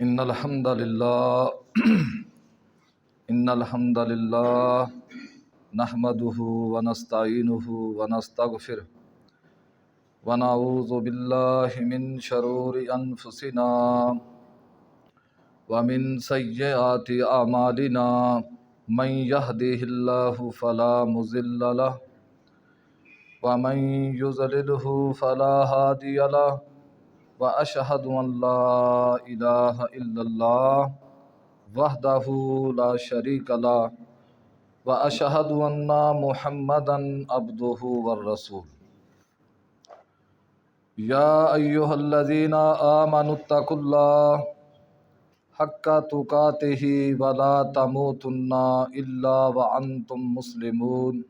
ان الحمد للہ ان الحمد للہ نحمده ونستعینه ونستغفره ونعوذ باللہ من شرور انفسنا ومن سیئات اعمالنا من يهده الله فلا مضل له ومن يضلله فلا هادي له وأشهد أن لا إله إلا الله وحده لا شريك له وأشهد أن محمدا عبده والرسول يا أيها الذين آمنوا اتقوا الله حق تقاته ولا تموتن إلا وأنتم مسلمون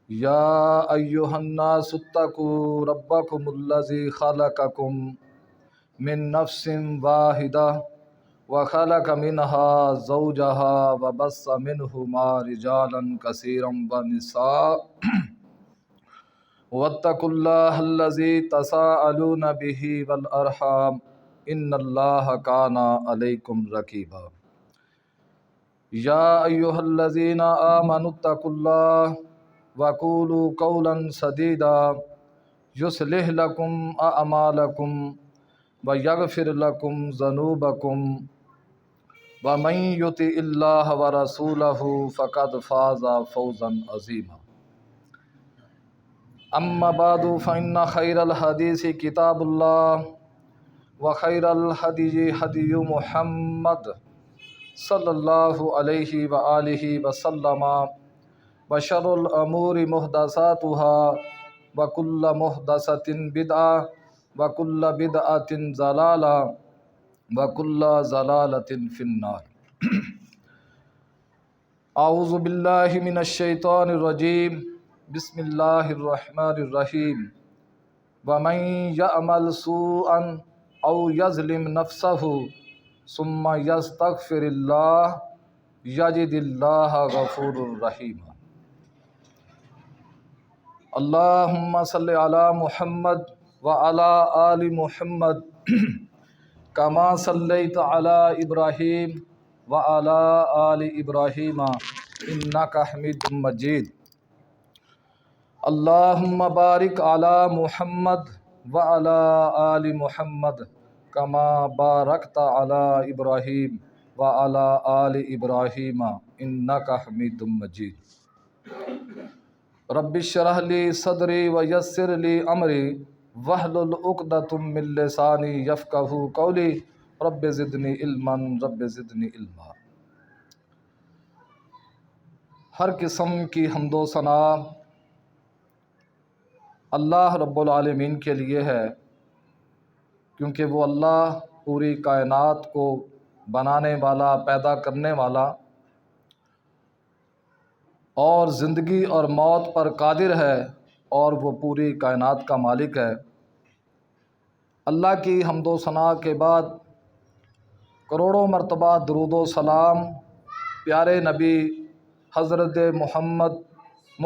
يا أيها الناس اتقوا ربكم الذي خلقكم من نفس واحدة وخلق منها زوجها وبث منهما رجالا كثيرا ونساء واتقوا الله الذي تساءلون به والأرحام إن الله كان عليكم رقيبا يا أيها الذين آمنوا اتقوا الله وقولوا قولا سديدا يصلح لكم أعمالكم ويغفر لكم ذنوبكم ومن يطع الله ورسوله فقد فاز فوزا عظيما أما بعد فإن خير الحديث كتاب الله وخير الهدي هدي محمد صلى الله عليه وآله وسلم وشر الأمور محدثاتها وكل محدثة بدعة وكل بدعة ضلالة وكل ضلالة في النار أعوذ بالله من الشيطان الرجيم بسم الله الرحمن الرحيم ومن يعمل سوءا أو يظلم نفسه ثم يستغفر الله يجد الله غفور رحيم اللهم صل على محمد وعلى آل محمد كما صليت على إبراهيم وعلى آل إبراهيم إنك حميد مجيد اللهم بارك على محمد وعلى آل محمد كما باركت على إبراهيم وعلى آل إبراهيم إنك حميد مجيد رب اشرح لي صدري ويسر لي امري واحلل عقدة من لساني يفقهوا قولي رب زدني علما رب زدنی علما۔ ہر قسم کی حمد و ثنا اللہ رب العالمین کے لیے ہے، کیونکہ وہ اللہ پوری کائنات کو بنانے والا، پیدا کرنے والا اور زندگی اور موت پر قادر ہے، اور وہ پوری کائنات کا مالک ہے۔ اللہ کی حمد و ثنا کے بعد کروڑوں مرتبہ درود و سلام پیارے نبی حضرت محمد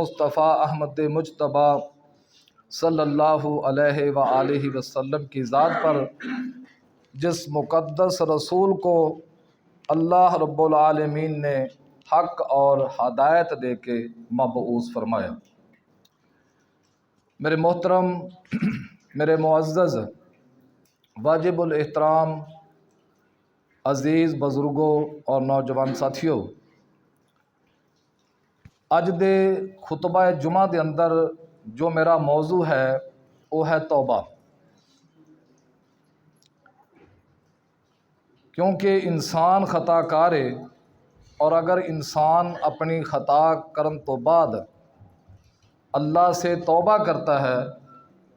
مصطفیٰ احمد مجتبیٰ صلی اللہ علیہ وآلہ وسلم کی ذات پر، جس مقدس رسول کو اللہ رب العالمین نے حق اور ہدایت دے کے مبعوث فرمایا۔ میرے محترم، میرے معزز، واجب الاحترام عزیز بزرگوں اور نوجوان ساتھیوں، اج دے خطبہ جمعہ دے اندر جو میرا موضوع ہے وہ ہے توبہ، کیونکہ انسان خطا کار ہے، اور اگر انسان اپنی خطا کرن تو بعد اللہ سے توبہ کرتا ہے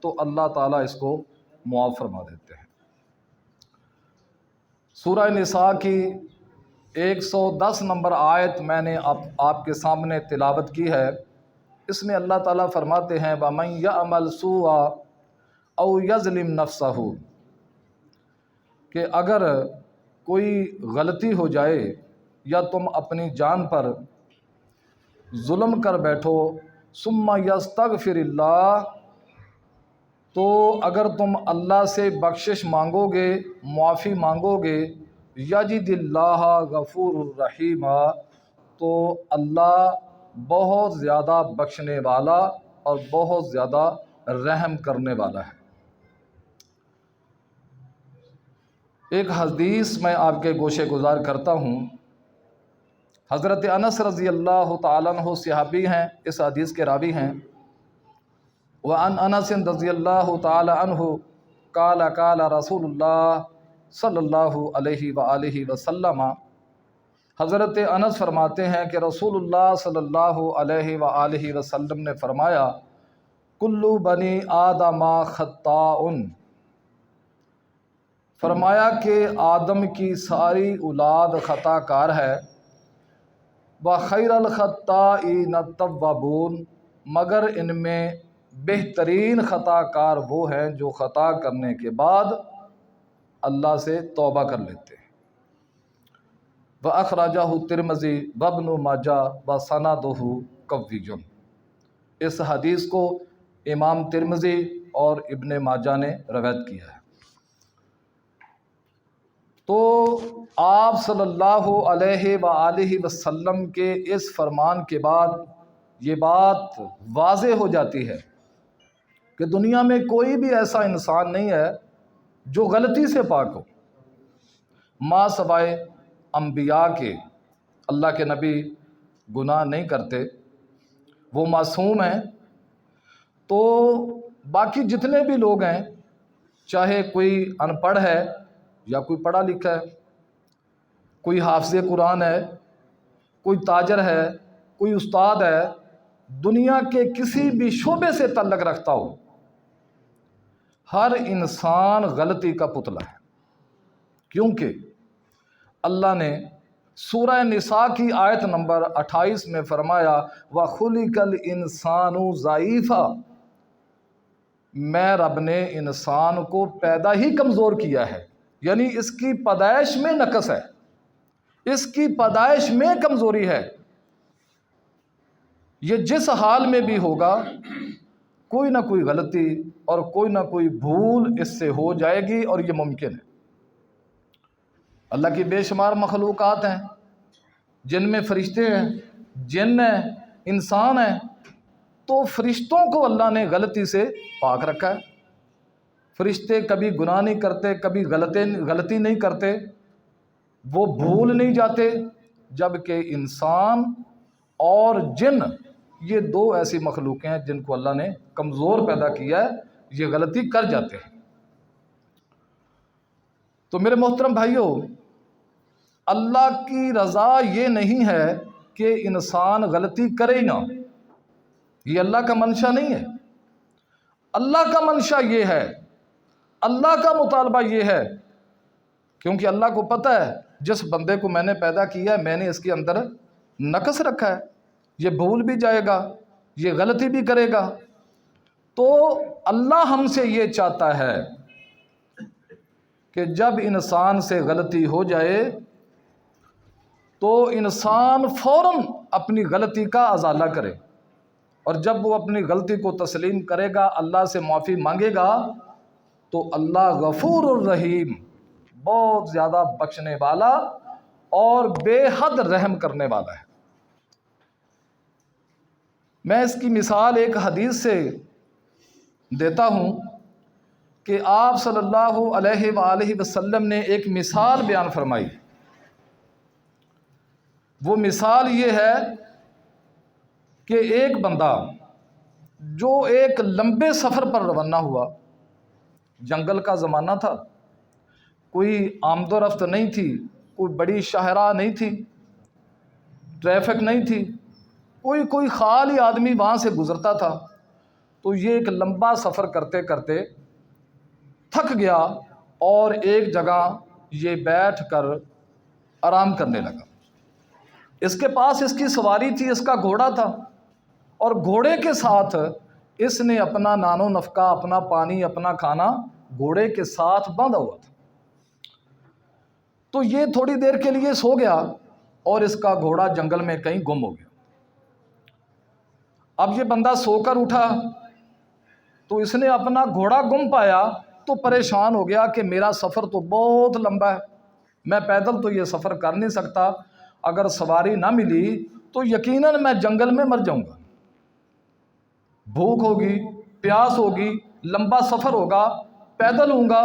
تو اللہ تعالیٰ اس کو معاف فرما دیتے ہیں۔ سورہ نساء کی 110 نمبر آیت میں نے آپ کے سامنے تلاوت کی ہے۔ اس میں اللہ تعالیٰ فرماتے ہیں وَمَن يَعْمَلْ سُوءًا أَوْ يَظْلِمْ نَفْسَهُ، کہ اگر کوئی غلطی ہو جائے یا تم اپنی جان پر ظلم کر بیٹھو، ثم یستغفر اللہ، تو اگر تم اللہ سے بخشش مانگو گے، معافی مانگو گے، یجد اللہ غفور الرحیم، تو اللہ بہت زیادہ بخشنے والا اور بہت زیادہ رحم کرنے والا ہے۔ ایک حدیث میں آپ کے گوشے گزار کرتا ہوں۔ حضرت انس رضی اللہ تعالیٰ عنہ صحابی ہیں، اس حدیث کے راوی ہیں۔ وعن انس رضی اللہ تعالیٰ عنہ قال قال رسول اللہ صلی اللہ علیہ وآلہ وسلم، حضرت انس فرماتے ہیں کہ رسول اللہ صلی اللہ علیہ وآلہ وسلم نے فرمایا، کل بنی آدم خطاء، فرمایا کہ آدم کی ساری اولاد خطا کار ہے، وخیر الخطائین التوابون، مگر ان میں بہترین خطا کار وہ ہیں جو خطا کرنے کے بعد اللہ سے توبہ کر لیتے ہیں۔ وَأَخْرَجَهُ التِّرْمِذِي وَابْنُ ماجہ وَسَنَدُهُ قَوِيٌّ، اس حدیث کو امام ترمذی اور ابن ماجہ نے روایت کیا ہے۔ تو آپ صلی اللہ علیہ وآلہ وسلم کے اس فرمان کے بعد یہ بات واضح ہو جاتی ہے کہ دنیا میں کوئی بھی ایسا انسان نہیں ہے جو غلطی سے پاک ہو، ما سوائے انبیاء کے۔ اللہ کے نبی گناہ نہیں کرتے، وہ معصوم ہیں۔ تو باقی جتنے بھی لوگ ہیں، چاہے کوئی ان پڑھ ہے یا کوئی پڑھا لکھا ہے، کوئی حافظ قرآن ہے، کوئی تاجر ہے، کوئی استاد ہے، دنیا کے کسی بھی شعبے سے تعلق رکھتا ہو، ہر انسان غلطی کا پتلا ہے۔ کیونکہ اللہ نے سورہ نساء کی آیت نمبر 28 میں فرمایا، وَخُلِقَ الْإِنسَانُ ضَعِيفًا، میں رب نے انسان کو پیدا ہی کمزور کیا ہے، یعنی اس کی پیدائش میں نقص ہے، اس کی پیدائش میں کمزوری ہے۔ یہ جس حال میں بھی ہوگا، کوئی نہ کوئی غلطی اور کوئی نہ کوئی بھول اس سے ہو جائے گی، اور یہ ممکن ہے۔ اللہ کی بے شمار مخلوقات ہیں، جن میں فرشتے ہیں، جن ہیں، انسان ہیں، تو فرشتوں کو اللہ نے غلطی سے پاک رکھا ہے۔ فرشتے کبھی گناہ نہیں کرتے، کبھی غلطی نہیں کرتے، وہ بھول نہیں جاتے، جبکہ انسان اور جن، یہ دو ایسی مخلوقیں ہیں جن کو اللہ نے کمزور پیدا کیا ہے، یہ غلطی کر جاتے ہیں۔ تو میرے محترم بھائیوں، اللہ کی رضا یہ نہیں ہے کہ انسان غلطی کرے نہ، یہ اللہ کا منشا نہیں ہے۔ اللہ کا منشا یہ ہے، اللہ کا مطالبہ یہ ہے، کیونکہ اللہ کو پتہ ہے جس بندے کو میں نے پیدا کیا ہے، میں نے اس کے اندر نقص رکھا ہے، یہ بھول بھی جائے گا، یہ غلطی بھی کرے گا۔ تو اللہ ہم سے یہ چاہتا ہے کہ جب انسان سے غلطی ہو جائے تو انسان فوراً اپنی غلطی کا ازالہ کرے، اور جب وہ اپنی غلطی کو تسلیم کرے گا، اللہ سے معافی مانگے گا، تو اللہ غفور الرحیم، بہت زیادہ بخشنے والا اور بے حد رحم کرنے والا ہے۔ میں اس کی مثال ایک حدیث سے دیتا ہوں کہ آپ صلی اللہ علیہ وآلہ وسلم نے ایک مثال بیان فرمائی۔ وہ مثال یہ ہے کہ ایک بندہ جو ایک لمبے سفر پر روانہ ہوا، جنگل کا زمانہ تھا، کوئی آمد و رفت نہیں تھی، کوئی بڑی شاہراہ نہیں تھی، ٹریفک نہیں تھی، کوئی خالی آدمی وہاں سے گزرتا تھا۔ تو یہ ایک لمبا سفر کرتے کرتے تھک گیا اور ایک جگہ یہ بیٹھ کر آرام کرنے لگا۔ اس کے پاس اس کی سواری تھی، اس کا گھوڑا تھا، اور گھوڑے کے ساتھ اس نے اپنا نان و نفقہ، اپنا پانی، اپنا کھانا گھوڑے کے ساتھ باندھا ہوا تھا۔ تو یہ تھوڑی دیر کے لیے سو گیا اور اس کا گھوڑا جنگل میں کہیں گم ہو گیا۔ اب یہ بندہ سو کر اٹھا تو اس نے اپنا گھوڑا گم پایا تو پریشان ہو گیا کہ میرا سفر تو بہت لمبا ہے، میں پیدل تو یہ سفر کر نہیں سکتا، اگر سواری نہ ملی تو یقیناً میں جنگل میں مر جاؤں گا، بھوک ہوگی، پیاس ہوگی، لمبا سفر ہوگا، پیدل ہوں گا۔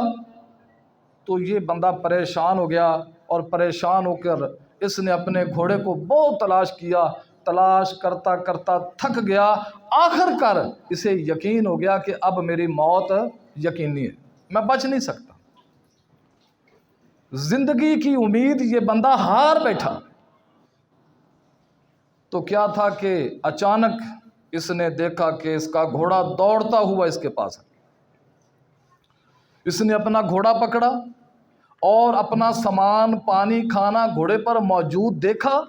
تو یہ بندہ پریشان ہو گیا، اور پریشان ہو کر اس نے اپنے گھوڑے کو بہت تلاش کیا، تلاش کرتا کرتا تھک گیا، آخر کار اسے یقین ہو گیا کہ اب میری موت یقینی ہے، میں بچ نہیں سکتا۔ زندگی کی امید یہ بندہ ہار بیٹھا۔ تو کیا تھا کہ اچانک اس نے دیکھا کہ اس کا گھوڑا دوڑتا ہوا اس کے پاس ہے۔ اس نے اپنا گھوڑا پکڑا اور اپنا سامان، پانی، کھانا گھوڑے پر موجود دیکھا،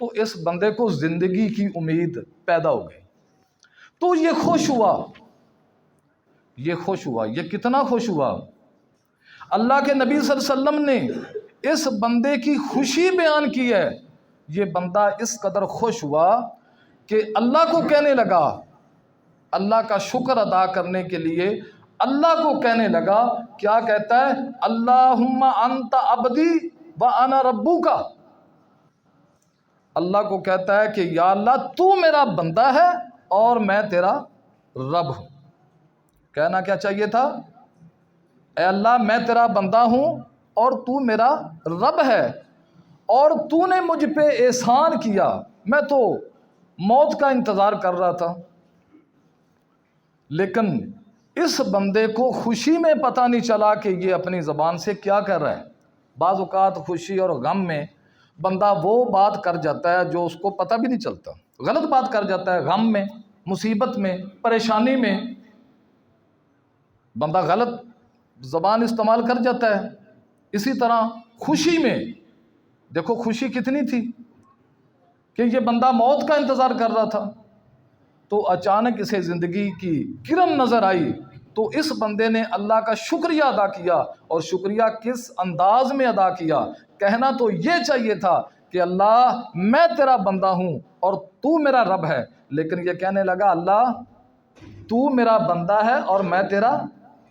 تو اس بندے کو زندگی کی امید پیدا ہو گئی۔ تو یہ خوش ہوا، یہ کتنا خوش ہوا۔ اللہ کے نبی صلی اللہ علیہ وسلم نے اس بندے کی خوشی بیان کی ہے۔ یہ بندہ اس قدر خوش ہوا کہ اللہ کو کہنے لگا، اللہ کا شکر ادا کرنے کے لیے اللہ کو کہنے لگا، کیا کہتا ہے؟ اللہم انت عبدی وانا ربک۔ اللہ کو کہتا ہے کہ یا اللہ تو میرا بندہ ہے اور میں تیرا رب ہوں۔ کہنا کیا چاہیے تھا؟ اے اللہ میں تیرا بندہ ہوں اور تو میرا رب ہے، اور تو نے مجھ پہ احسان کیا، میں تو موت کا انتظار کر رہا تھا۔ لیکن اس بندے کو خوشی میں پتہ نہیں چلا کہ یہ اپنی زبان سے کیا کر رہا ہے۔ بعض اوقات خوشی اور غم میں بندہ وہ بات کر جاتا ہے جو اس کو پتہ بھی نہیں چلتا، غلط بات کر جاتا ہے۔ غم میں، مصیبت میں، پریشانی میں بندہ غلط زبان استعمال کر جاتا ہے۔ اسی طرح خوشی میں دیکھو خوشی کتنی تھی کہ یہ بندہ موت کا انتظار کر رہا تھا، تو اچانک اسے زندگی کی کرن نظر آئی، تو اس بندے نے اللہ کا شکریہ ادا کیا۔ اور شکریہ کس انداز میں ادا کیا؟ کہنا تو یہ چاہیے تھا کہ اللہ میں تیرا بندہ ہوں اور تو میرا رب ہے، لیکن یہ کہنے لگا اللہ تو میرا بندہ ہے اور میں تیرا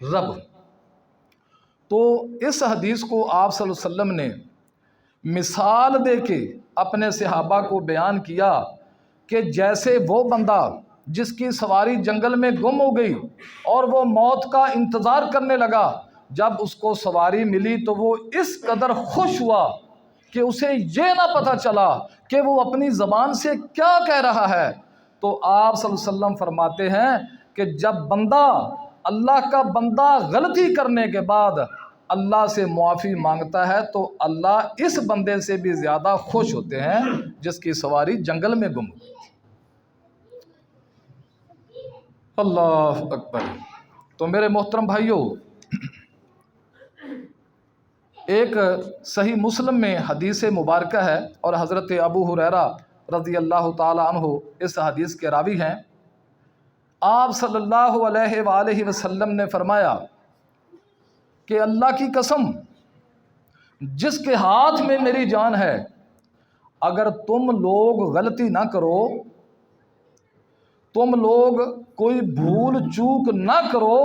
رب ہوں۔ تو اس حدیث کو آپ صلی اللہ علیہ وسلم نے مثال دے کے اپنے صحابہ کو بیان کیا کہ جیسے وہ بندہ جس کی سواری جنگل میں گم ہو گئی اور وہ موت کا انتظار کرنے لگا، جب اس کو سواری ملی تو وہ اس قدر خوش ہوا کہ اسے یہ نہ پتہ چلا کہ وہ اپنی زبان سے کیا کہہ رہا ہے۔ تو آپ صلی اللہ علیہ وسلم فرماتے ہیں کہ جب بندہ، اللہ کا بندہ غلطی کرنے کے بعد اللہ سے معافی مانگتا ہے تو اللہ اس بندے سے بھی زیادہ خوش ہوتے ہیں جس کی سواری جنگل میں گم ہوئی۔ اللہ اکبر۔ تو میرے محترم بھائیوں، ایک صحیح مسلم میں حدیث مبارکہ ہے اور حضرت ابو ہریرہ رضی اللہ تعالی عنہ اس حدیث کے راوی ہیں۔ آپ صلی اللہ علیہ وآلہ وسلم نے فرمایا کہ اللہ کی قسم جس کے ہاتھ میں میری جان ہے، اگر تم لوگ غلطی نہ کرو، تم لوگ کوئی بھول چوک نہ کرو،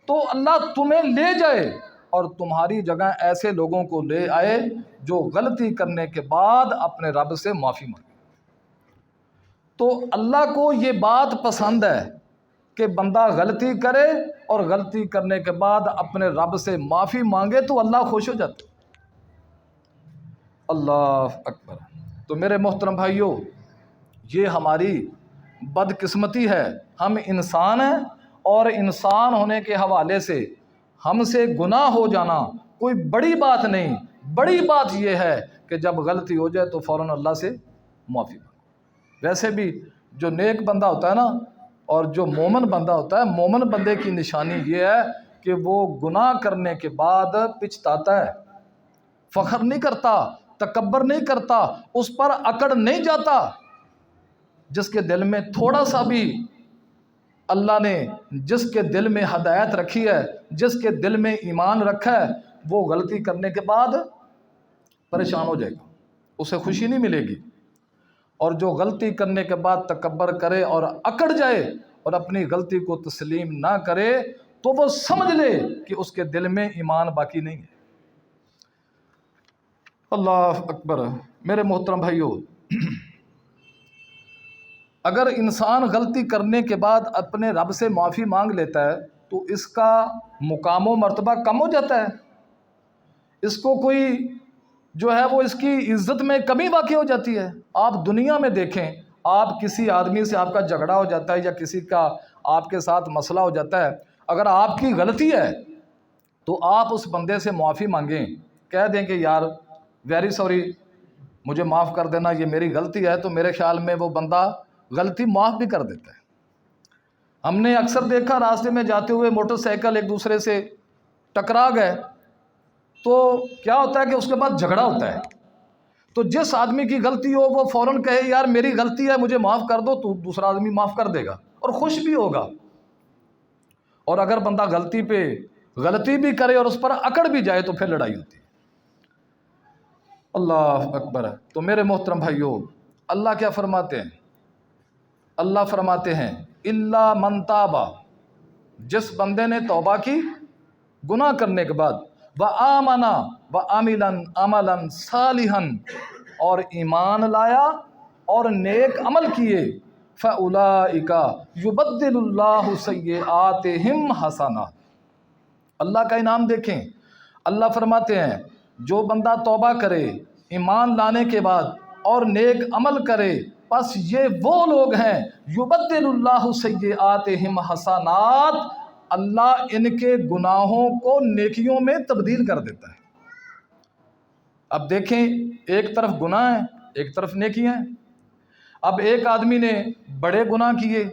تو اللہ تمہیں لے جائے اور تمہاری جگہ ایسے لوگوں کو لے آئے جو غلطی کرنے کے بعد اپنے رب سے معافی مانگے۔ تو اللہ کو یہ بات پسند ہے کہ بندہ غلطی کرے اور غلطی کرنے کے بعد اپنے رب سے معافی مانگے تو اللہ خوش ہو جاتا۔ اللہ اکبر۔ تو میرے محترم بھائیوں، یہ ہماری بدقسمتی ہے، ہم انسان ہیں اور انسان ہونے کے حوالے سے ہم سے گناہ ہو جانا کوئی بڑی بات نہیں۔ بڑی بات یہ ہے کہ جب غلطی ہو جائے تو فوراً اللہ سے معافی مانگو۔ ویسے بھی جو نیک بندہ ہوتا ہے نا اور جو مومن بندہ ہوتا ہے، مومن بندے کی نشانی یہ ہے کہ وہ گناہ کرنے کے بعد پچھتاتا ہے، فخر نہیں کرتا، تکبر نہیں کرتا، اس پر اکڑ نہیں جاتا۔ جس کے دل میں تھوڑا سا بھی اللہ نے جس کے دل میں ہدایت رکھی ہے، جس کے دل میں ایمان رکھا ہے، وہ غلطی کرنے کے بعد پریشان ہو جائے گا، اسے خوشی نہیں ملے گی۔ اور جو غلطی کرنے کے بعد تکبر کرے اور اکڑ جائے اور اپنی غلطی کو تسلیم نہ کرے تو وہ سمجھ لے کہ اس کے دل میں ایمان باقی نہیں ہے۔ اللہ اکبر۔ میرے محترم بھائیو، اگر انسان غلطی کرنے کے بعد اپنے رب سے معافی مانگ لیتا ہے تو اس کا مقام و مرتبہ کم ہو جاتا ہے، اس کو کوئی جو ہے وہ اس کی عزت میں کمی واقع ہو جاتی ہے۔ آپ دنیا میں دیکھیں، آپ کسی آدمی سے آپ کا جھگڑا ہو جاتا ہے یا کسی کا آپ کے ساتھ مسئلہ ہو جاتا ہے، اگر آپ کی غلطی ہے تو آپ اس بندے سے معافی مانگیں، کہہ دیں کہ یار ویری سوری، مجھے معاف کر دینا، یہ میری غلطی ہے، تو میرے خیال میں وہ بندہ غلطی معاف بھی کر دیتا ہے۔ ہم نے اکثر دیکھا راستے میں جاتے ہوئے موٹر سائیکل ایک دوسرے سے ٹکرا گئے تو کیا ہوتا ہے کہ اس کے بعد جھگڑا ہوتا ہے، تو جس آدمی کی غلطی ہو وہ فوراً کہے یار میری غلطی ہے مجھے معاف کر دو، تو دوسرا آدمی معاف کر دے گا اور خوش بھی ہوگا۔ اور اگر بندہ غلطی پہ غلطی بھی کرے اور اس پر اکڑ بھی جائے تو پھر لڑائی ہوتی ہے۔ اللہ اکبر۔ تو میرے محترم بھائیو، اللہ کیا فرماتے ہیں؟ اللہ فرماتے ہیں الا من تابا، جس بندے نے توبہ کی گناہ کرنے کے بعد، وآمنا وعملا عملا صالحا، اور ایمان لایا اور نیک عمل کیے، فاولئک یبدل اللہ سیئاتہم حسنات۔ اللہ کا انعام دیکھیں، اللہ فرماتے ہیں جو بندہ توبہ کرے ایمان لانے کے بعد اور نیک عمل کرے، بس یہ وہ لوگ ہیں یبدل اللہ سیئاتہم حسنات، اللہ ان کے گناہوں کو نیکیوں میں تبدیل کر دیتا ہے۔ اب دیکھیں، ایک طرف گناہ ہے ایک طرف نیکیاں ہیں۔ اب ایک آدمی نے بڑے گناہ کیے،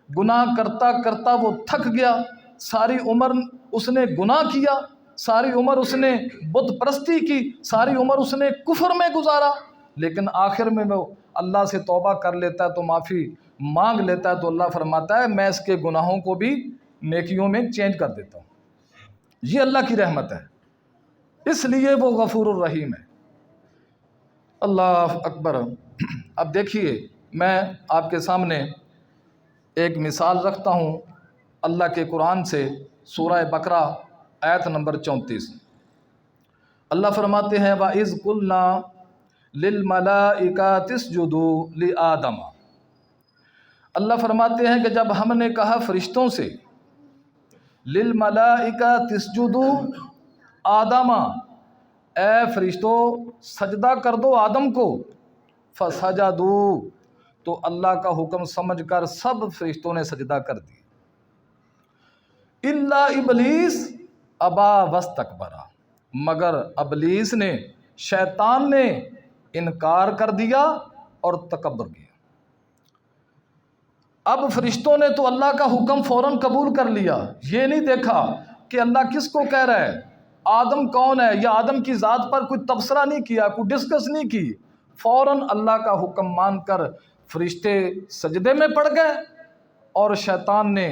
گناہ کرتا کرتا وہ تھک گیا، ساری عمر اس نے گناہ کیا، ساری عمر اس نے بت پرستی کی، ساری عمر اس نے کفر میں گزارا، لیکن آخر میں وہ اللہ سے توبہ کر لیتا ہے تو معافی مانگ لیتا ہے، تو اللہ فرماتا ہے میں اس کے گناہوں کو بھی نیکیوں میں چینج کر دیتا ہوں۔ یہ اللہ کی رحمت ہے، اس لیے وہ غفور الرحیم ہے۔ اللہ اکبر۔ اب دیکھیے، میں آپ کے سامنے ایک مثال رکھتا ہوں اللہ کے قرآن سے، سورہ بقرہ آیت نمبر 34۔ اللہ فرماتے ہیں وَإِذْ قُلْنَا لِلْمَلَائِكَةِ اسْجُدُوا لِآدَمَ، اللہ فرماتے ہیں کہ جب ہم نے کہا فرشتوں سے لِلْمَلَائِكَةِ اسْجُدُوا آدَمَ، اے فرشتوں سجدہ کر دو آدم کو، فَسَجَدُوا، تو اللہ کا حکم سمجھ کر سب فرشتوں نے سجدہ کر دی، الا ابلیس ابا واستکبر، مگر ابلیس نے، شیطان نے انکار کر دیا اور تکبر کیا۔ اب فرشتوں نے تو اللہ کا حکم فوراً قبول کر لیا، یہ نہیں دیکھا کہ اللہ کس کو کہہ رہا ہے، آدم کون ہے، یا آدم کی ذات پر کوئی تبصرہ نہیں کیا، کوئی ڈسکس نہیں کی، فوراً اللہ کا حکم مان کر فرشتے سجدے میں پڑ گئے، اور شیطان نے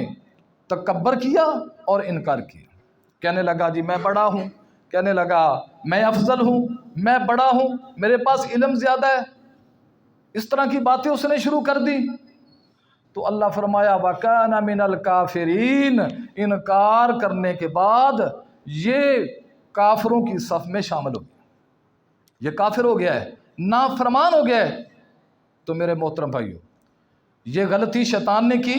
تکبر کیا اور انکار کیا، کہنے لگا جی میں بڑا ہوں، کہنے لگا میں افضل ہوں، میں بڑا ہوں، میرے پاس علم زیادہ ہے، اس طرح کی باتیں اس نے شروع کر دی۔ تو اللہ فرمایا وَكَانَ مِنَ الْكَافِرِينَ، انکار کرنے کے بعد یہ کافروں کی صف میں شامل ہو گیا، یہ کافر ہو گیا ہے، نافرمان ہو گیا ہے۔ تو میرے محترم بھائیو، یہ غلطی شیطان نے کی،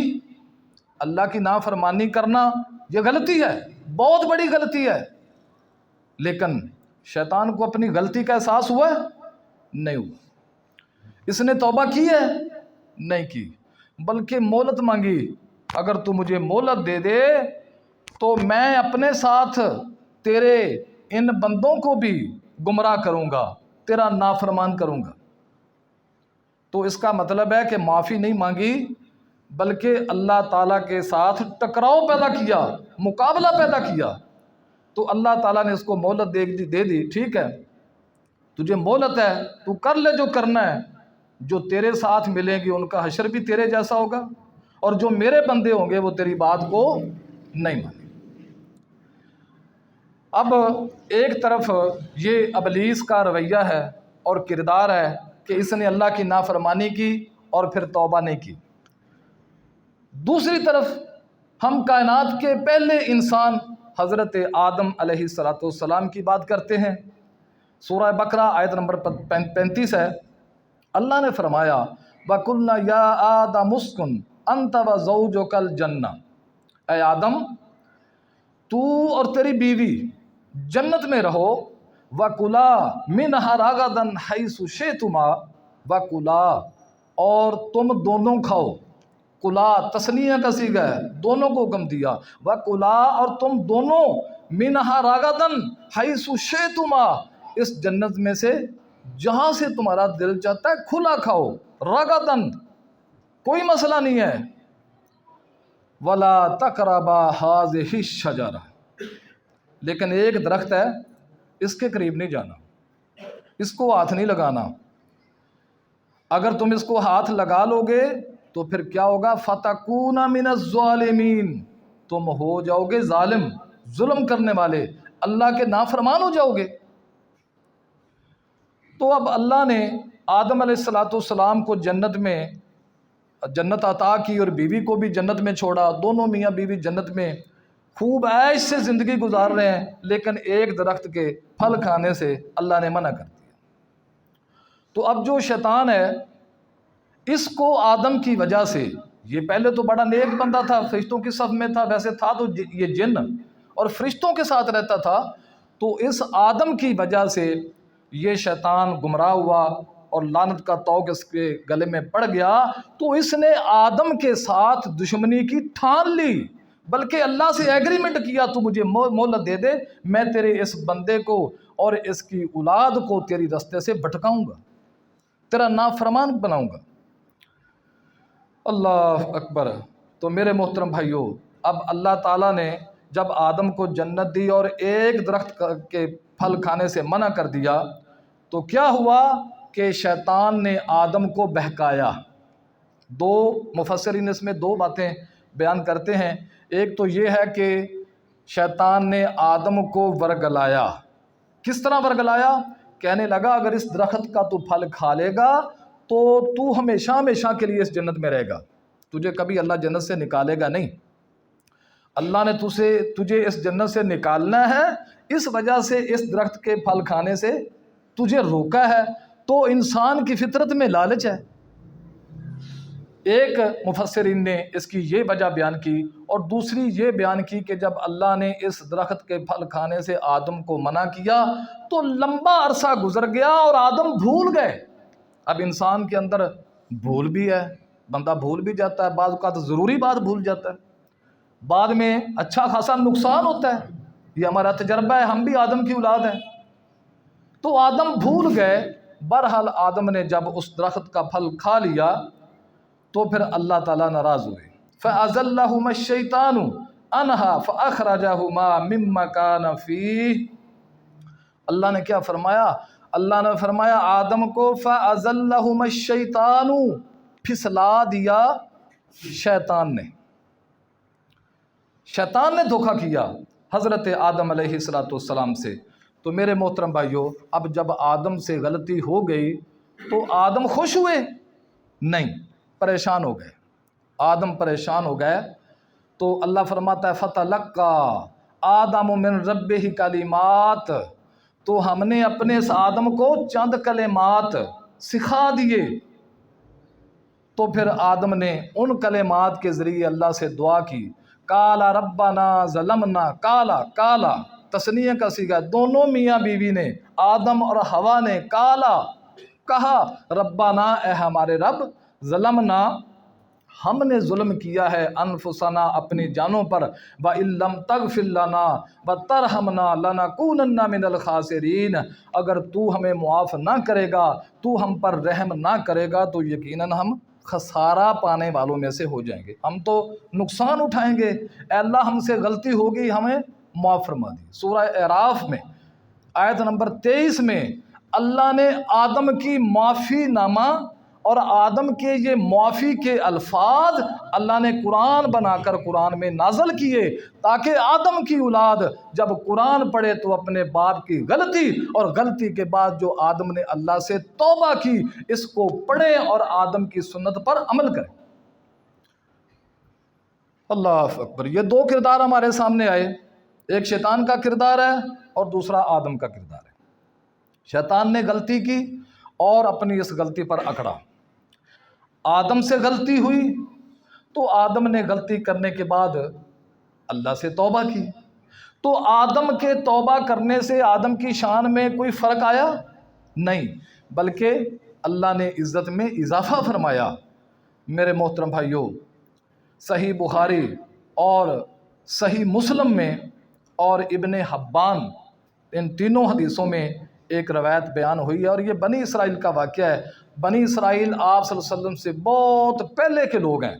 اللہ کی نافرمانی کرنا یہ غلطی ہے، بہت بڑی غلطی ہے، لیکن شیطان کو اپنی غلطی کا احساس ہوا ہے؟ نہیں ہوا۔ اس نے توبہ کی ہے؟ نہیں کی، بلکہ مہلت مانگی، اگر تو مجھے مہلت دے دے تو میں اپنے ساتھ تیرے ان بندوں کو بھی گمراہ کروں گا، تیرا نافرمان کروں گا۔ تو اس کا مطلب ہے کہ معافی نہیں مانگی، بلکہ اللہ تعالیٰ کے ساتھ ٹکراؤ پیدا کیا، مقابلہ پیدا کیا، تو اللہ تعالیٰ نے اس کو مہلت دے دی، ٹھیک ہے تجھے مہلت ہے، تو کر لے جو کرنا ہے، جو تیرے ساتھ ملیں گے ان کا حشر بھی تیرے جیسا ہوگا، اور جو میرے بندے ہوں گے وہ تیری بات کو نہیں مانیں۔ اب ایک طرف یہ ابلیس کا رویہ ہے اور کردار ہے کہ اس نے اللہ کی نافرمانی کی اور پھر توبہ نہیں کی، دوسری طرف ہم کائنات کے پہلے انسان حضرت آدم علیہ السلام کی بات کرتے ہیں۔ سورہ بقرہ آیت نمبر 35 ہے۔ اللہ نے فرمایا وَقُلْنَا يَا آدَمُ اسْكُنْ أَنْتَ وَزَوْجُكَ الْجَنَّةَ، اے آدم تو اور تیری بیوی جنت میں رہو، وَكُلَا مِنْهَا رَغَدًا حَيْثُ شِئْتُمَا، وَكُلَا اور تم دونوں کھاؤ، کلا تثنیہ کا صیغہ ہے، دونوں کو حکم دیا، وَكُلَا اور تم دونوں مِنْهَا رَغَدًا حَيْثُ شِئْتُمَا اس جنت میں سے جہاں سے تمہارا دل چاہتا ہے کھلا کھاؤ، رغدًا کوئی مسئلہ نہیں ہے، وَلَا تَقْرَبَا هَٰذِهِ الشَّجَرَةَ لیکن ایک درخت ہے اس کے قریب نہیں جانا، اس کو ہاتھ نہیں لگانا، اگر تم اس کو ہاتھ لگا لو گے تو پھر کیا ہوگا، فَتَكُونَ مِنَ الظَّالِمِينَ تم ہو جاؤ گے ظالم، ظلم کرنے والے، اللہ کے نافرمان ہو جاؤ گے۔ تو اب اللہ نے آدم علیہ السلام کو جنت عطا کی اور بیوی کو بھی جنت میں چھوڑا، دونوں میاں بیوی جنت میں خوب عیش سے زندگی گزار رہے ہیں، لیکن ایک درخت کے پھل کھانے سے اللہ نے منع کر دیا۔ تو اب جو شیطان ہے اس کو آدم کی وجہ سے، یہ پہلے تو بڑا نیک بندہ تھا، فرشتوں کی صف میں تھا، ویسے تھا تو یہ جن اور فرشتوں کے ساتھ رہتا تھا، تو اس آدم کی وجہ سے یہ شیطان گمراہ ہوا اور لعنت کا طوق اس کے گلے میں پڑ گیا، تو اس نے آدم کے ساتھ دشمنی کی ٹھان لی، بلکہ اللہ سے ایگریمنٹ کیا تو مجھے مہلت دے دے، میں تیرے اس بندے کو اور اس کی اولاد کو تیری رستے سے بھٹکاؤں گا، تیرا نافرمان بناؤں گا۔ اللہ اکبر۔ تو میرے محترم بھائیو، اب اللہ تعالیٰ نے جب آدم کو جنت دی اور ایک درخت کے پھل کھانے سے منع کر دیا، تو کیا ہوا کہ شیطان نے آدم کو بہکایا۔ دو مفسرین اس میں دو باتیں بیان کرتے ہیں، ایک تو یہ ہے کہ شیطان نے آدم کو ورگلایا۔ کس طرح ورگلایا؟ کہنے لگا اگر اس درخت کا تو پھل کھا لے گا تو تو ہمیشہ ہمیشہ کے لیے اس جنت میں رہے گا، تجھے کبھی اللہ جنت سے نکالے گا نہیں، اللہ نے تجھے اس جنت سے نکالنا ہے، اس وجہ سے اس درخت کے پھل کھانے سے تجھے روکا ہے۔ تو انسان کی فطرت میں لالچ ہے۔ ایک مفسرین نے اس کی یہ وجہ بیان کی، اور دوسری یہ بیان کی کہ جب اللہ نے اس درخت کے پھل کھانے سے آدم کو منع کیا تو لمبا عرصہ گزر گیا اور آدم بھول گئے۔ اب انسان کے اندر بھول بھی ہے، بندہ بھول بھی جاتا ہے، بعض اوقات ضروری بات بھول جاتا ہے، بعد میں اچھا خاصا نقصان ہوتا ہے، یہ ہمارا تجربہ ہے، ہم بھی آدم کی اولاد ہیں۔ تو آدم بھول گئے۔ بہرحال آدم نے جب اس درخت کا پھل کھا لیا تو پھر اللہ تعالیٰ ناراض ہوئے۔ فَأَزَلَّهُمَا الشَّيْطَانُ عَنْهَا فَأَخْرَجَهُمَا مِمَّا كَانَ فِيهِ اللہ نے کیا فرمایا؟ اللہ نے فرمایا آدم کو فَأَزَلَّهُمَا الشَّيْطَانُ پھسلا دیا شیطان نے۔ شیطان نے دھوکہ کیا حضرت آدم علیہ السلام سے۔ تو میرے محترم بھائیو، اب جب آدم سے غلطی ہو گئی تو آدم خوش ہوئے؟ نہیں، پریشان ہو گئے۔ آدم پریشان ہو گئے تو اللہ فرماتا ہے فَتَلَقَّى آدَمُ مِن رَبِّهِ کلمات تو ہم نے اپنے اس آدم کو چند کلمات سکھا دیے۔ تو پھر آدم نے ان کلمات کے ذریعے اللہ سے دعا کی، کالا ربنا ظلمنا، کالا تثنیہ کا صیغہ، دونوں میاں بیوی نے، آدم اور حوا نے کالا کہا، ربنا اے ہمارے رب، ظلمنا ہم نے ظلم کیا ہے، انفسنا اپنی جانوں پر، وَإِن لَّمْ تَغْفِرْ لَنَا وَتَرْحَمْنَا لَنَكُونَنَّ مِنَ الْخَاسِرِينَ اگر تو ہمیں معاف نہ کرے گا، تو ہم پر رحم نہ کرے گا تو یقیناً ہم خسارہ پانے والوں میں سے ہو جائیں گے، ہم تو نقصان اٹھائیں گے۔ اے اللہ ہم سے غلطی ہوگی، ہمیں معاف فرما دی۔ سورہ اعراف میں آیت نمبر 23 میں اللہ نے آدم کی معافی نامہ اور آدم کے یہ معافی کے الفاظ اللہ نے قرآن بنا کر قرآن میں نازل کیے، تاکہ آدم کی اولاد جب قرآن پڑھے تو اپنے باپ کی غلطی اور غلطی کے بعد جو آدم نے اللہ سے توبہ کی اس کو پڑھیں اور آدم کی سنت پر عمل کریں۔ اللہ اکبر۔ یہ دو کردار ہمارے سامنے آئے، ایک شیطان کا کردار ہے اور دوسرا آدم کا کردار ہے۔ شیطان نے غلطی کی اور اپنی اس غلطی پر اکڑا۔ آدم سے غلطی ہوئی تو آدم نے غلطی کرنے کے بعد اللہ سے توبہ کی، تو آدم کے توبہ کرنے سے آدم کی شان میں کوئی فرق آیا نہیں، بلکہ اللہ نے عزت میں اضافہ فرمایا۔ میرے محترم بھائیوں، صحیح بخاری اور صحیح مسلم میں اور ابن حبان، ان تینوں حدیثوں میں ایک روایت بیان ہوئی ہے، اور یہ بنی اسرائیل کا واقعہ ہے۔ بنی اسرائیل آپ صلی اللہ علیہ وسلم سے بہت پہلے کے لوگ ہیں،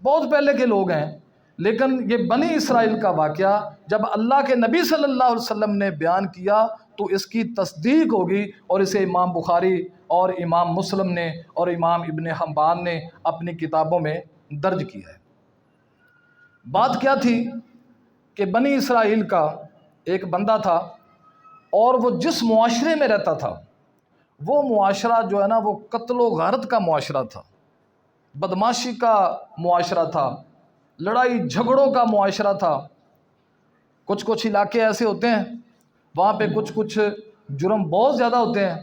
بہت پہلے کے لوگ ہیں، لیکن یہ بنی اسرائیل کا واقعہ جب اللہ کے نبی صلی اللہ علیہ وسلم نے بیان کیا تو اس کی تصدیق ہوگی، اور اسے امام بخاری اور امام مسلم نے اور امام ابن حبان نے اپنی کتابوں میں درج کیا ہے۔ بات کیا تھی کہ بنی اسرائیل کا ایک بندہ تھا، اور وہ جس معاشرے میں رہتا تھا وہ معاشرہ جو ہے نا وہ قتل و غارت کا معاشرہ تھا، بدماشی کا معاشرہ تھا، لڑائی جھگڑوں کا معاشرہ تھا۔ کچھ علاقے ایسے ہوتے ہیں وہاں پہ کچھ جرم بہت زیادہ ہوتے ہیں،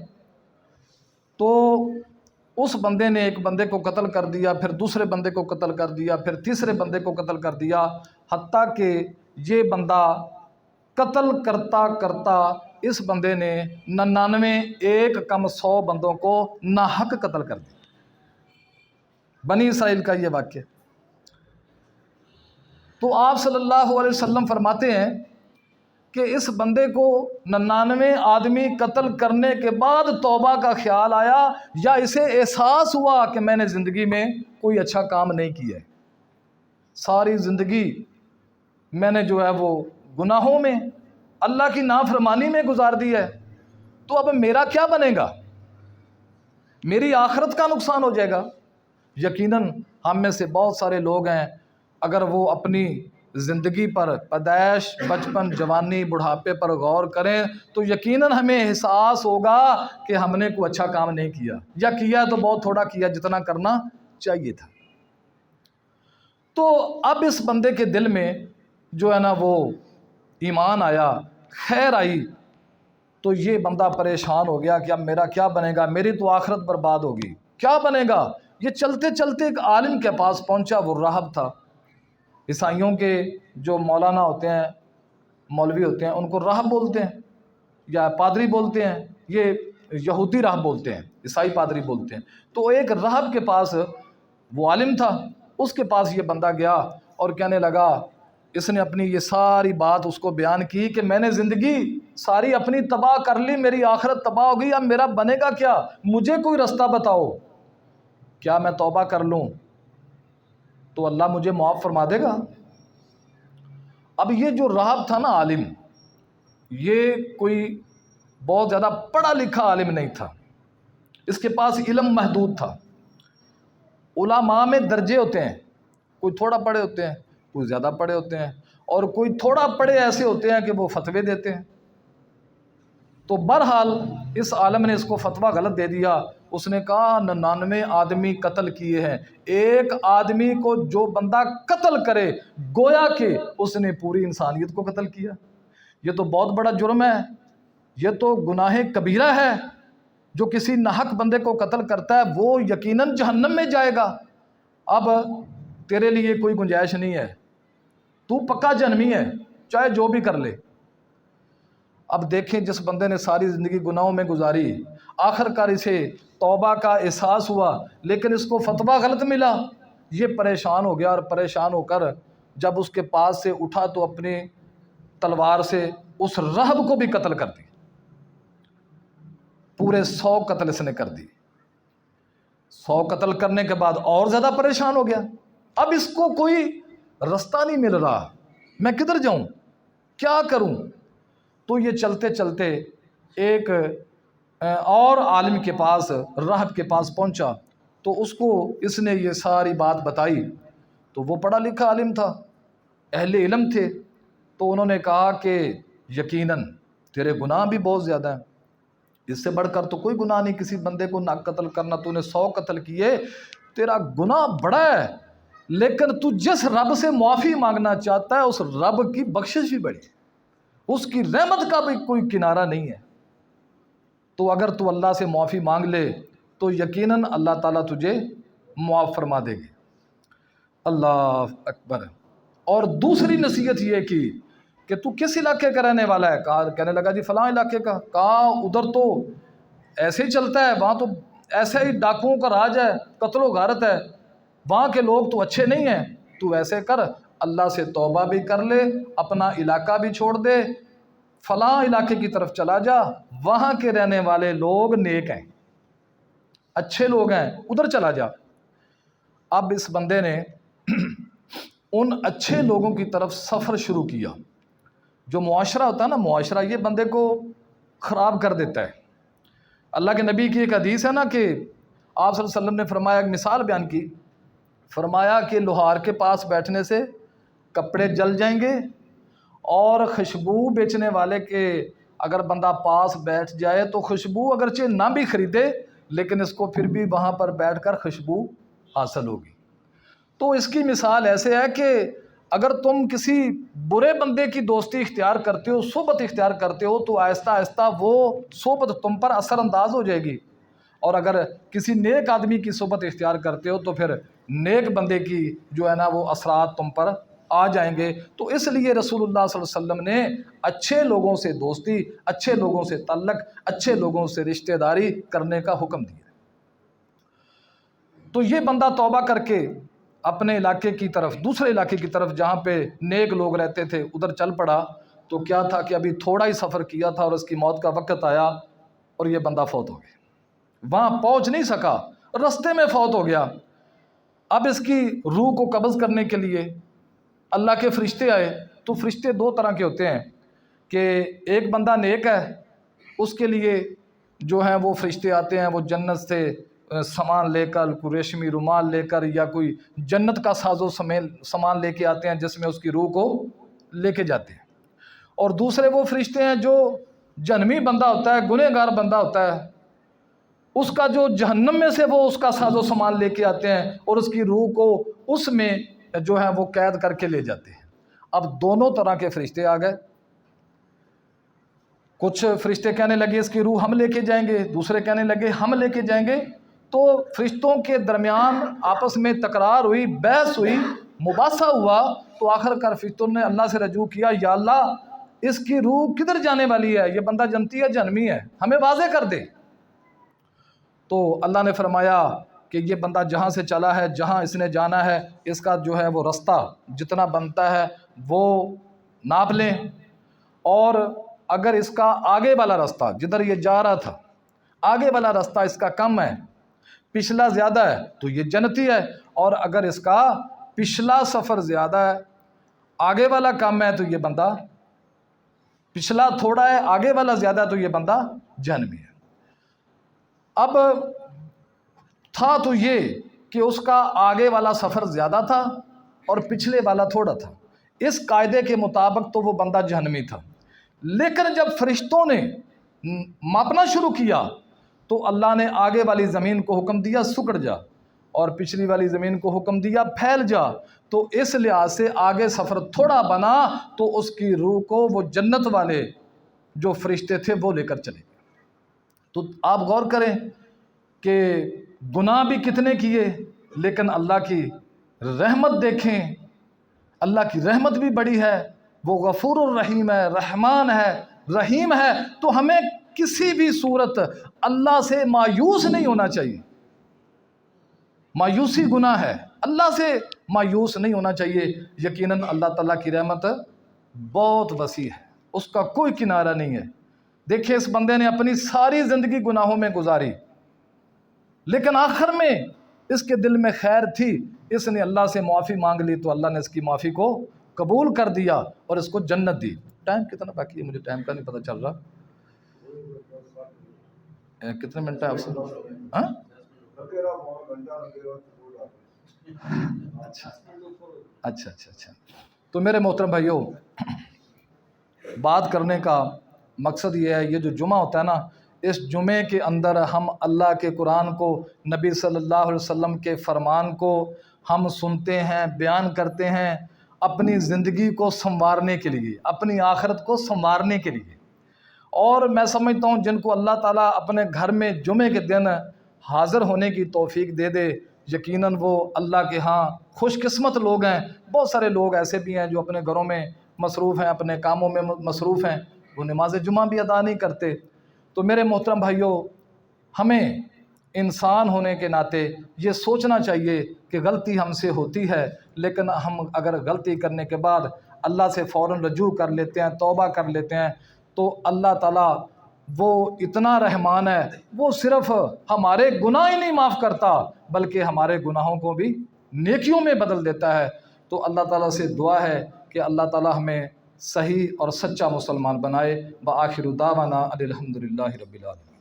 تو اس بندے نے ایک بندے کو قتل کر دیا، پھر دوسرے بندے کو قتل کر دیا، پھر تیسرے بندے کو قتل کر دیا، حتیٰ کہ یہ بندہ قتل کرتا کرتا اس بندے نے 99 ایک کم 100 بندوں کو ناحق قتل کر دیا۔ بنی اسرائیل کا یہ واقعہ۔ تو آپ صلی اللہ علیہ وسلم فرماتے ہیں کہ اس بندے کو 99 آدمی قتل کرنے کے بعد توبہ کا خیال آیا، یا اسے احساس ہوا کہ میں نے زندگی میں کوئی اچھا کام نہیں کیا ہے، ساری زندگی میں نے جو ہے وہ گناہوں میں، اللہ کی نافرمانی میں گزار دی ہے، تو اب میرا کیا بنے گا؟ میری آخرت کا نقصان ہو جائے گا۔ یقیناً ہم میں سے بہت سارے لوگ ہیں، اگر وہ اپنی زندگی پر، پیدائش، بچپن، جوانی، بڑھاپے پر غور کریں تو یقیناً ہمیں احساس ہوگا کہ ہم نے کوئی اچھا کام نہیں کیا، یا کیا تو بہت تھوڑا کیا جتنا کرنا چاہیے تھا۔ تو اب اس بندے کے دل میں جو ہے نا وہ ایمان آیا، خیر آئی، تو یہ بندہ پریشان ہو گیا کہ اب میرا کیا بنے گا، میری تو آخرت برباد ہوگی، کیا بنے گا؟ یہ چلتے چلتے ایک عالم کے پاس پہنچا، وہ راہب تھا۔ عیسائیوں کے جو مولانا ہوتے ہیں، مولوی ہوتے ہیں، ان کو راہب بولتے ہیں یا پادری بولتے ہیں، یہ یہودی راہب بولتے ہیں، عیسائی پادری بولتے ہیں۔ تو ایک راہب کے پاس، وہ عالم تھا، اس کے پاس یہ بندہ گیا اور کہنے لگا، اس نے اپنی یہ ساری بات اس کو بیان کی کہ میں نے زندگی ساری اپنی تباہ کر لی، میری آخرت تباہ ہو گئی، اب میرا بنے گا کیا؟ مجھے کوئی رستہ بتاؤ، کیا میں توبہ کر لوں تو اللہ مجھے معاف فرما دے گا؟ اب یہ جو راہب تھا نا، عالم، یہ کوئی بہت زیادہ پڑھا لکھا عالم نہیں تھا، اس کے پاس علم محدود تھا۔ علماء میں درجے ہوتے ہیں، کوئی تھوڑا پڑھے ہوتے ہیں، کوئی زیادہ پڑھے ہوتے ہیں، اور کوئی تھوڑا پڑھے ایسے ہوتے ہیں کہ وہ فتوے دیتے ہیں۔ تو بہرحال اس عالم نے اس کو فتویٰ غلط دے دیا۔ اس نے کہا 99 آدمی قتل کیے ہیں، ایک آدمی کو جو بندہ قتل کرے گویا کہ اس نے پوری انسانیت کو قتل کیا۔ یہ تو بہت بڑا جرم ہے، یہ تو گناہ کبیرہ ہے۔ جو کسی ناحق بندے کو قتل کرتا ہے وہ یقیناً جہنم میں جائے گا۔ اب تیرے لیے کوئی گنجائش نہیں ہے، تو پکا جہنمی ہے، چاہے جو بھی کر لے۔ اب دیکھیں، جس بندے نے ساری زندگی گناہوں میں گزاری، آخر کار اسے توبہ کا احساس ہوا، لیکن اس کو فتویٰ غلط ملا، یہ پریشان ہو گیا، اور پریشان ہو کر جب اس کے پاس سے اٹھا تو اپنی تلوار سے اس راہب کو بھی قتل کر دی۔ پورے 100 قتل اس نے کر دی۔ 100 قتل کرنے کے بعد اور زیادہ پریشان ہو گیا، اب اس کو کوئی رستہ نہیں مل رہا، میں کدھر جاؤں، کیا کروں؟ تو یہ چلتے چلتے ایک اور عالم کے پاس، راہب کے پاس پہنچا، تو اس کو اس نے یہ ساری بات بتائی۔ تو وہ پڑھا لکھا عالم تھا، اہل علم تھے، تو انہوں نے کہا کہ یقیناً تیرے گناہ بھی بہت زیادہ ہیں، اس سے بڑھ کر تو کوئی گناہ نہیں کسی بندے کو نہ قتل کرنا، تو نے 100 قتل کیے، تیرا گناہ بڑا ہے، لیکن تو جس رب سے معافی مانگنا چاہتا ہے اس رب کی بخشش بھی بڑی ہے، اس کی رحمت کا بھی کوئی کنارہ نہیں ہے۔ تو اگر تو اللہ سے معافی مانگ لے تو یقیناً اللہ تعالیٰ تجھے معاف فرما دے گی۔ اللہ اکبر۔ اور دوسری نصیحت یہ کی کہ تو کس علاقے کا رہنے والا ہے؟ کہنے لگا جی فلاں علاقے کا۔ کہا ادھر تو ایسے ہی چلتا ہے، وہاں تو ایسے ہی ڈاکوؤں کا راج ہے، قتل و غارت ہے، وہاں کے لوگ تو اچھے نہیں ہیں۔ تو ایسے کر، اللہ سے توبہ بھی کر لے، اپنا علاقہ بھی چھوڑ دے، فلاں علاقے کی طرف چلا جا، وہاں کے رہنے والے لوگ نیک ہیں، اچھے لوگ ہیں، ادھر چلا جا۔ اب اس بندے نے ان اچھے لوگوں کی طرف سفر شروع کیا۔ جو معاشرہ ہوتا ہے نا، معاشرہ یہ بندے کو خراب کر دیتا ہے۔ اللہ کے نبی کی ایک حدیث ہے نا کہ آپ صلی اللہ علیہ وسلم نے فرمایا، ایک مثال بیان کی، فرمایا کہ لوہار کے پاس بیٹھنے سے کپڑے جل جائیں گے، اور خوشبو بیچنے والے کے اگر بندہ پاس بیٹھ جائے تو خوشبو اگرچہ نہ بھی خریدے لیکن اس کو پھر بھی وہاں پر بیٹھ کر خوشبو حاصل ہوگی۔ تو اس کی مثال ایسے ہے کہ اگر تم کسی برے بندے کی دوستی اختیار کرتے ہو، صحبت اختیار کرتے ہو، تو آہستہ آہستہ وہ صحبت تم پر اثر انداز ہو جائے گی، اور اگر کسی نیک آدمی کی صحبت اختیار کرتے ہو تو پھر نیک بندے کی جو ہے نا وہ اثرات تم پر آ جائیں گے۔ تو اس لیے رسول اللہ صلی اللہ علیہ وسلم نے اچھے لوگوں سے دوستی، اچھے لوگوں سے تعلق، اچھے لوگوں سے رشتہ داری کرنے کا حکم دیا۔ تو یہ بندہ توبہ کر کے اپنے علاقے کی طرف، دوسرے علاقے کی طرف جہاں پہ نیک لوگ رہتے تھے ادھر چل پڑا۔ تو کیا تھا کہ ابھی تھوڑا ہی سفر کیا تھا اور اس کی موت کا وقت آیا اور یہ بندہ فوت ہو گیا، وہاں پہنچ نہیں سکا، رستے میں فوت ہو گیا۔ اب اس کی روح کو قبض کرنے کے لیے اللہ کے فرشتے آئے۔ تو فرشتے دو طرح کے ہوتے ہیں کہ ایک بندہ نیک ہے، اس کے لیے جو ہیں وہ فرشتے آتے ہیں، وہ جنت سے سامان لے کر، کوئی ریشمی رومال لے کر، یا کوئی جنت کا ساز و سامان لے کے آتے ہیں جس میں اس کی روح کو لے کے جاتے ہیں۔ اور دوسرے وہ فرشتے ہیں جو جہنمی بندہ ہوتا ہے، گنہگار بندہ ہوتا ہے، اس کا جو جہنم میں سے وہ اس کا ساز و سامان لے کے آتے ہیں اور اس کی روح کو اس میں جو ہے وہ قید کر کے لے جاتے ہیں۔ اب دونوں طرح کے فرشتے آ گئے۔ کچھ فرشتے کہنے لگے اس کی روح ہم لے کے جائیں گے، دوسرے کہنے لگے ہم لے کے جائیں گے۔ تو فرشتوں کے درمیان آپس میں تکرار ہوئی، بحث ہوئی، مباحثہ ہوا۔ تو آخر کار فرشتوں نے اللہ سے رجوع کیا، یا اللہ اس کی روح کدھر جانے والی ہے؟ یہ بندہ جنتی ہے جہنمی ہے، ہمیں واضح کر دے۔ تو اللہ نے فرمایا کہ یہ بندہ جہاں سے چلا ہے، جہاں اس نے جانا ہے، اس کا جو ہے وہ رستہ جتنا بنتا ہے وہ ناپ لیں، اور اگر اس کا آگے والا رستہ جدھر یہ جا رہا تھا، آگے والا رستہ اس کا کم ہے، پچھلا زیادہ ہے، تو یہ جنتی ہے، اور اگر اس کا پچھلا سفر زیادہ ہے، آگے والا کم ہے، تو یہ بندہ پچھلا تھوڑا ہے، آگے والا زیادہ ہے، تو یہ بندہ جہنمی ہے۔ اب تھا تو یہ کہ اس کا آگے والا سفر زیادہ تھا اور پچھلے والا تھوڑا تھا، اس قاعدے کے مطابق تو وہ بندہ جہنمی تھا۔ لیکن جب فرشتوں نے ماپنا شروع کیا تو اللہ نے آگے والی زمین کو حکم دیا سکڑ جا، اور پچھلی والی زمین کو حکم دیا پھیل جا۔ تو اس لحاظ سے آگے سفر تھوڑا بنا تو اس کی روح کو وہ جنت والے جو فرشتے تھے وہ لے کر چلے گئے۔ تو آپ غور کریں کہ گناہ بھی کتنے کیے، لیکن اللہ کی رحمت دیکھیں، اللہ کی رحمت بھی بڑی ہے، وہ غفور الرحیم ہے، رحمان ہے، رحیم ہے۔ تو ہمیں کسی بھی صورت اللہ سے مایوس نہیں ہونا چاہیے۔ مایوسی گناہ ہے، اللہ سے مایوس نہیں ہونا چاہیے۔ یقیناً اللہ تعالیٰ کی رحمت بہت وسیع ہے، اس کا کوئی کنارہ نہیں ہے۔ دیکھیں اس بندے نے اپنی ساری زندگی گناہوں میں گزاری، لیکن آخر میں اس کے دل میں خیر تھی، اس نے اللہ سے معافی مانگ لی تو اللہ نے اس کی معافی کو قبول کر دیا اور اس کو جنت دی۔ ٹائم کتنا باقی ہے؟ مجھے ٹائم کا نہیں پتہ چل رہا، کتنے منٹ ہے آپ سے؟ ہاں اچھا اچھا اچھا۔ تو میرے محترم بھائیوں، بات کرنے کا مقصد یہ ہے، یہ جو جمعہ ہوتا ہے نا، اس جمعے کے اندر ہم اللہ کے قرآن کو، نبی صلی اللہ علیہ وسلم کے فرمان کو ہم سنتے ہیں، بیان کرتے ہیں اپنی زندگی کو سنوارنے کے لیے، اپنی آخرت کو سنوارنے کے لیے۔ اور میں سمجھتا ہوں جن کو اللہ تعالیٰ اپنے گھر میں جمعے کے دن حاضر ہونے کی توفیق دے دے، یقیناً وہ اللہ کے ہاں خوش قسمت لوگ ہیں۔ بہت سارے لوگ ایسے بھی ہیں جو اپنے گھروں میں مصروف ہیں، اپنے کاموں میں مصروف ہیں، وہ نماز جمعہ بھی ادا نہیں کرتے۔ تو میرے محترم بھائیوں، ہمیں انسان ہونے کے ناطے یہ سوچنا چاہیے کہ غلطی ہم سے ہوتی ہے، لیکن ہم اگر غلطی کرنے کے بعد اللہ سے فوراً رجوع کر لیتے ہیں، توبہ کر لیتے ہیں، تو اللہ تعالیٰ وہ اتنا رحمان ہے، وہ صرف ہمارے گناہ ہی نہیں معاف کرتا بلکہ ہمارے گناہوں کو بھی نیکیوں میں بدل دیتا ہے۔ تو اللہ تعالیٰ سے دعا ہے کہ اللہ تعالیٰ ہمیں صحیح اور سچا مسلمان بنائے۔ وآخر دعوانا ان الحمدللہ رب العالمین۔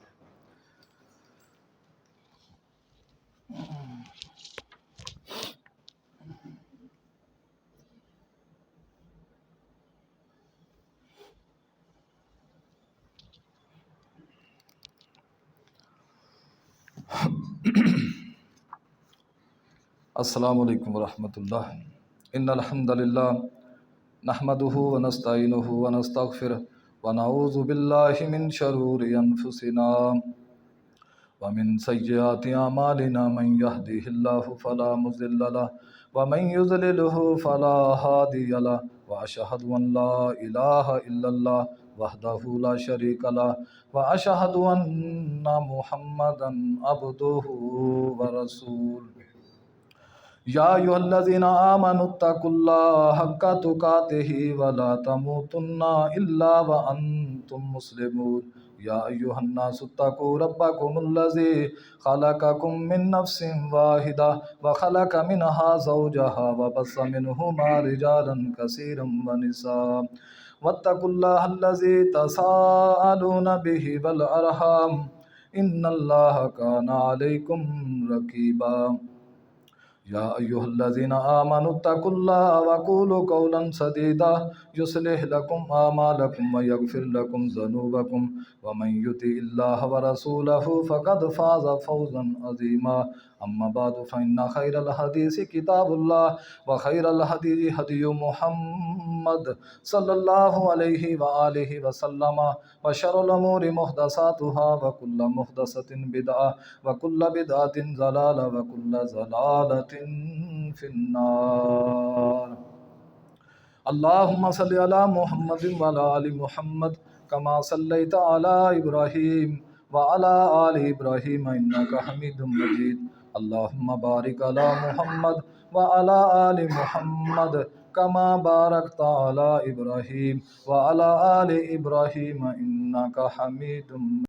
السلام علیکم ورحمۃ اللہ۔ ان الحمد للہ نحمده ونستعینه ونستغفره ونعوذ باللہ من شرور انفسنا ومن سیئات اعمالنا، من يهده الله فلا مضل له ومن يضلله فلا هادي له، واشهد ان لا اله الا الله وحده لا شريك له، واشهد ان محمدا عبده ورسوله۔ یا ایھا الذین آمنوا اتقوا اللہ حق تقاتہ ولا تموتن الا وانتم مسلمون۔ یا ایھا الناس اتقوا ربکم الذی خلقکم من نفس واحدہ وخلق منها زوجہا وبث منہما رجالا کثیرا ونساء واتقوا اللہ الذی تساءلون بہ والارحام ان اللہ کان علیکم رقیبا۔ یا ایھا الذین آمنوا اتقوا اللہ وقولوا قولا سدیدا یصلح لکم اعمالکم ویغفر لکم ذنوبکم ومن یطع اللہ ورسولہ فقد فاز فوزا عظیما۔ اما بعد فإن خیر الحدیث کتاب اللہ وخیر الہدی ہدی محمد صلی اللہ علیہ وآلہ وسلم وشر الامور محدثاتها وکل محدثۃ بدعہ وکل بدعۃ ضلالہ وکل ضلالۃ فی النار۔ اللہم صلی علی محمد وعلی آل محمد کما صلیت علی ابراہیم وعلی آل ابراہیم انک حمید مجید۔ اللہم بارک علی محمد وعلی آل محمد کما بارکت علی ابراہیم وعلی آل ابراہیم انک حمید مجید۔